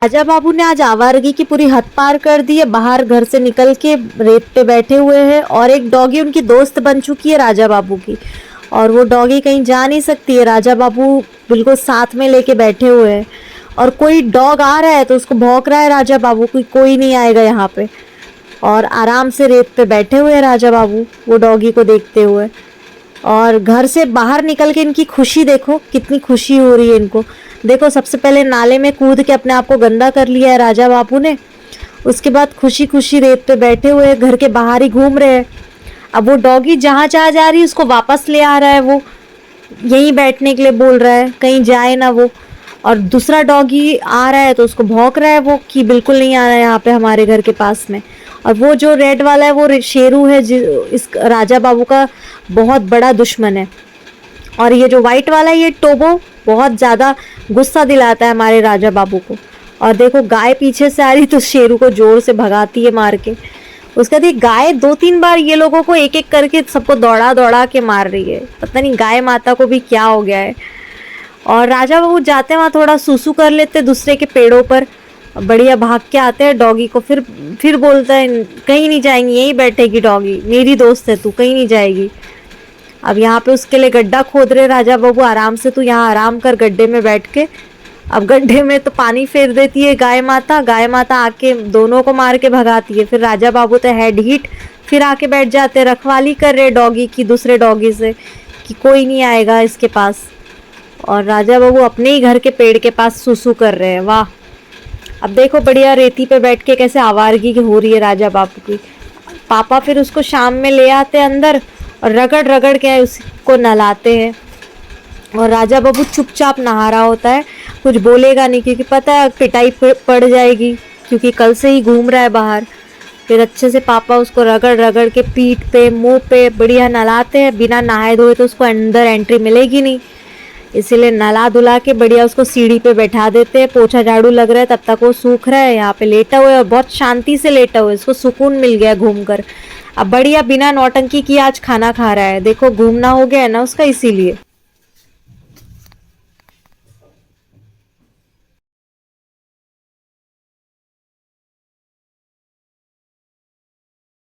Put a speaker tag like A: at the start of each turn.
A: राजा बाबू ने आज आवारगी की पूरी हद पार कर दी है। बाहर घर से निकल के रेत पे बैठे हुए हैं और एक डॉगी उनकी दोस्त बन चुकी है राजा बाबू की। और वो डॉगी कहीं जा नहीं सकती है, राजा बाबू बिल्कुल साथ में लेके बैठे हुए हैं। और कोई डॉग आ रहा है तो उसको भौंक रहा है राजा बाबू, कोई नहीं आएगा यहाँ पे। और आराम से रेत पे बैठे हुए हैं राजा बाबू वो डॉगी को देखते हुए। और घर से बाहर निकल के इनकी खुशी देखो, कितनी खुशी हो रही है इनको। देखो, सबसे पहले नाले में कूद के अपने आप को गंदा कर लिया है राजा बाबू ने। उसके बाद खुशी खुशी रेत पे बैठे हुए घर के बाहर ही घूम रहे हैं। अब वो डॉगी जहाँ जहाँ जा रही है उसको वापस ले आ रहा है, वो यहीं बैठने के लिए बोल रहा है, कहीं जाए ना वो। और दूसरा डॉगी आ रहा है तो उसको भौंक रहा है वो कि बिल्कुल नहीं आना है यहाँ पे हमारे घर के पास में। और वो जो रेड वाला है वो शेरू है, इस राजा बाबू का बहुत बड़ा दुश्मन है। और ये जो वाइट वाला है ये टोबो बहुत ज़्यादा गुस्सा दिलाता है हमारे राजा बाबू को। और देखो, गाय पीछे से आ रही तो शेरू को जोर से भगाती है मार के। उसके बाद ये गाय 2-3 बार ये लोगों को एक एक करके सबको दौड़ा दौड़ा के मार रही है। पता नहीं गाय माता को भी क्या हो गया है। और राजा बाबू जाते वहाँ थोड़ा सूसू कर लेते दूसरे के पेड़ों पर, बढ़िया भाग के आते हैं डॉगी को। फिर बोलता है कहीं नहीं जाएंगी, यहीं बैठेगी डॉगी, मेरी दोस्त है तू, कहीं नहीं जाएगी। अब यहाँ पे उसके लिए गड्ढा खोद रहे राजा बाबू, आराम से तू यहाँ आराम कर गड्ढे में बैठ के। अब गड्ढे में तो पानी फेर देती है गाय माता आके दोनों को मार के भगाती है। फिर राजा बाबू तो हेड हीट फिर आके बैठ जाते हैं, रखवाली कर रहे डॉगी की दूसरे डॉगी से कि कोई नहीं आएगा इसके पास। और राजा बाबू अपने ही घर के पेड़ के पास सूसू कर रहे हैं। वाह! अब देखो बढ़िया रेती पे बैठ के कैसे आवारगी हो रही है राजा बाबू की। पापा फिर उसको शाम में ले आते अंदर और रगड़ रगड़ के उसको नहलाते हैं। और राजा बाबू चुपचाप नहा रहा होता है, कुछ बोलेगा नहीं क्योंकि पता है पिटाई पड़ जाएगी, क्योंकि कल से ही घूम रहा है बाहर। फिर अच्छे से पापा उसको रगड़ रगड़ के पीठ पे मुंह पे बढ़िया नहलाते हैं। बिना नहाए धोए तो उसको अंदर एंट्री मिलेगी नहीं, इसीलिए नला धुला के बढ़िया उसको सीढ़ी पे बैठा देते हैं। पोछा झाड़ू लग रहा है तब तक वो सूख रहा है, यहाँ पे लेटा हुआ है और बहुत शांति से लेटा हुआ है, इसको सुकून मिल गया घूमकर। अब बढ़िया बिना नौटंकी किए आज खाना खा रहा है। देखो, घूमना हो गया है ना उसका, इसीलिए।